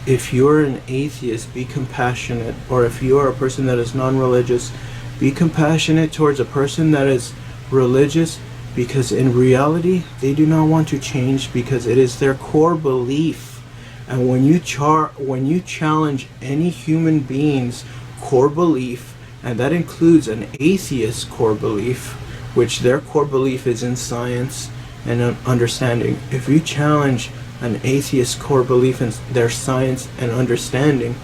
if you're an atheist, be compassionate. Or if you are a person that is non-religious, be compassionate towards a person that is religious, because in reality they do not want to change, because it is their core belief. And when you challenge any human being's core belief, and that includes an atheist core belief, which their core belief is in science and understanding. If you challenge an atheist core belief in their science and understanding,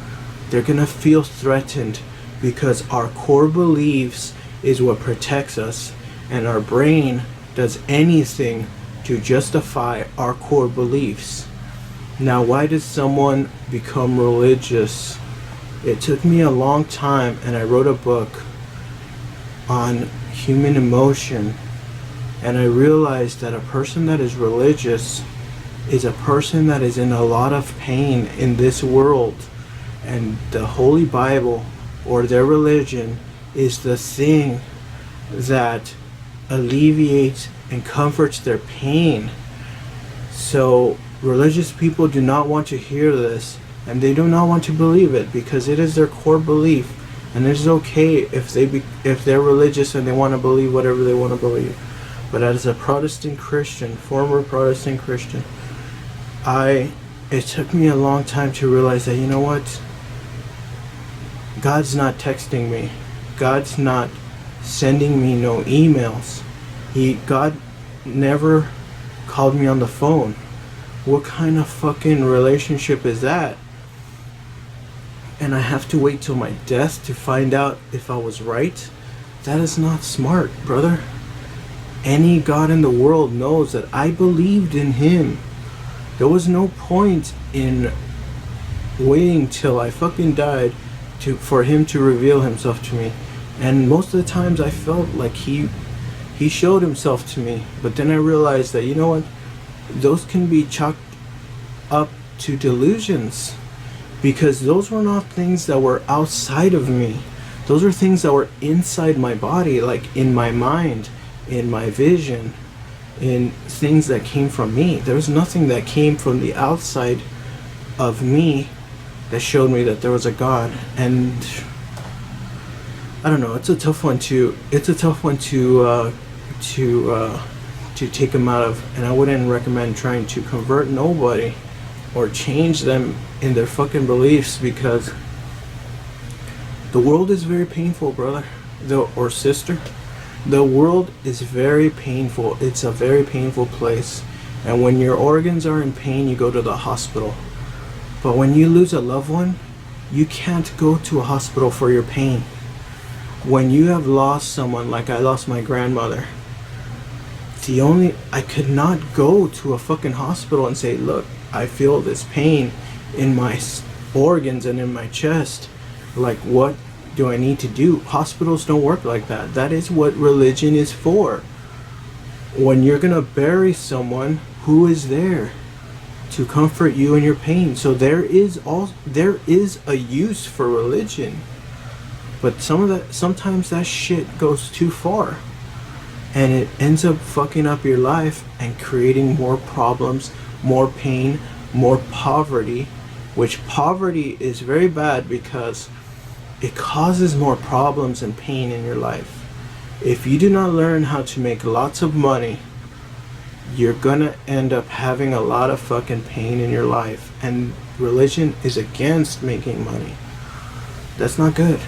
they're gonna feel threatened, because our core beliefs is what protects us, and our brain does anything to justify our core beliefs. Now, why does someone become religious? It took me a long time, and I wrote a book on human emotion, and I realized that a person that is religious is a person that is in a lot of pain in this world, and the Holy Bible or their religion is the thing that alleviates and comforts their pain. So religious people do not want to hear this, and they do not want to believe it, because it is their core belief, and it's okay if they're religious and they want to believe whatever they want to believe. But as a Protestant Christian, former Protestant Christian, it took me a long time to realize that, you know what, God's not texting me, God's not sending me no emails, God never called me on the phone. What kind of fucking relationship is that? And I have to wait till my death to find out if I was right? That is not smart, brother. Any God in the world knows that I believed in him. There was no point in waiting till I fucking died for him to reveal himself to me. And most of the times I felt like he showed himself to me. But then I realized that, you know what, those can be chalked up to delusions, because those were not things that were outside of me. Those were things that were inside my body, like in my mind, in my vision, in things that came from me. There was nothing that came from the outside of me that showed me that there was a God. And I don't know, it's a tough one to take them out of, and I wouldn't recommend trying to convert nobody or change them in their fucking beliefs, because the world is very painful, brother or sister. The world is very painful. It's a very painful place, and when your organs are in pain, you go to the hospital. But when you lose a loved one, you can't go to a hospital for your pain. When you have lost someone, like I lost my grandmother, I could not go to a fucking hospital and say, look, I feel this pain in my organs and in my chest. Like, what do I need to do? Hospitals don't work like that. That is what religion is for. When you're gonna bury someone, who is there to comfort you in your pain? So there is a use for religion. But sometimes that shit goes too far, and it ends up fucking up your life and creating more problems, more pain, more poverty, which poverty is very bad because it causes more problems and pain in your life. If you do not learn how to make lots of money, you're gonna end up having a lot of fucking pain in your life, and religion is against making money. That's not good.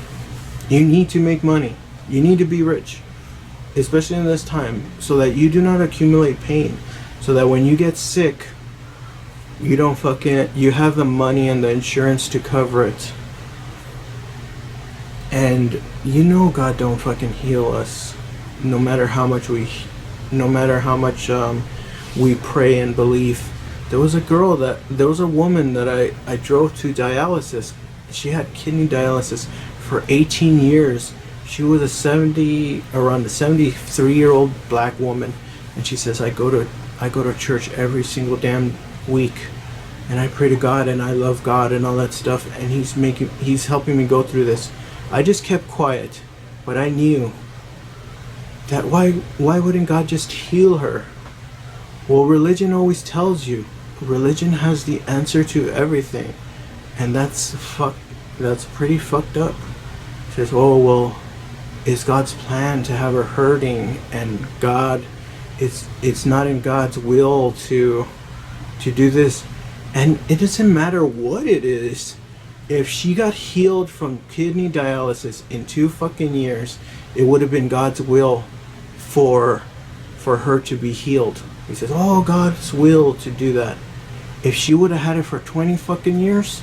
You need to make money. You need to be rich, especially in this time, so that you do not accumulate pain, so that when you get sick, you have the money and the insurance to cover it. And you know God don't fucking heal us, no matter how much we pray and believe. There was a woman that I drove to dialysis. She had kidney dialysis for 18 years. She was around a 73-year-old black woman, and she says, I go to church every single damn week, and I pray to God, and I love God and all that stuff, and he's helping me go through this. I just kept quiet, but I knew that why wouldn't God just heal her? Well, religion always tells you. Religion has the answer to everything. And that's pretty fucked up. Says, oh well, it's God's plan to have her hurting, and God, it's not in God's will to do this. And it doesn't matter what it is. If she got healed from kidney dialysis in 2 fucking years, it would have been God's will for her to be healed. He says, oh, God's will to do that. If she would have had it for 20 fucking years,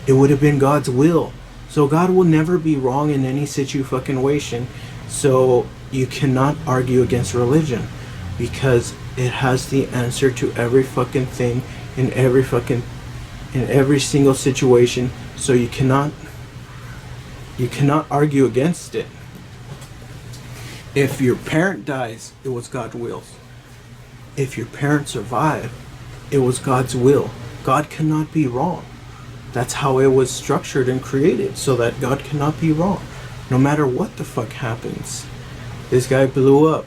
it would have been God's will. So God will never be wrong in any situation. So you cannot argue against religion, because it has the answer to every fucking thing in every single situation. So you cannot argue against it. If your parent dies, it was God's will. If your parent survived, it was God's will. God cannot be wrong. That's how it was structured and created, so that God cannot be wrong. No matter what the fuck happens. This guy blew up.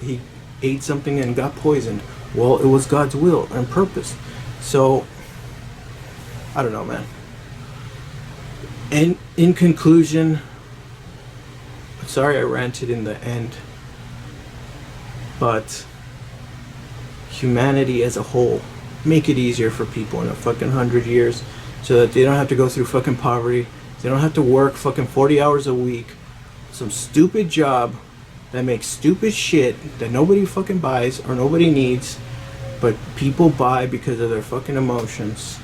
He ate something and got poisoned. Well, it was God's will and purpose. So, I don't know, man. And in conclusion, sorry I ranted in the end, but humanity as a whole, make it easier for people in a fucking 100 years, so that they don't have to go through fucking poverty. They don't have to work fucking 40 hours a week, some stupid job that makes stupid shit that nobody fucking buys or nobody needs, but people buy because of their fucking emotions.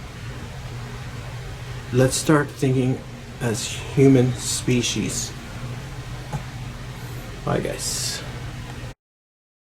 Let's start thinking as human species. Bye, guys.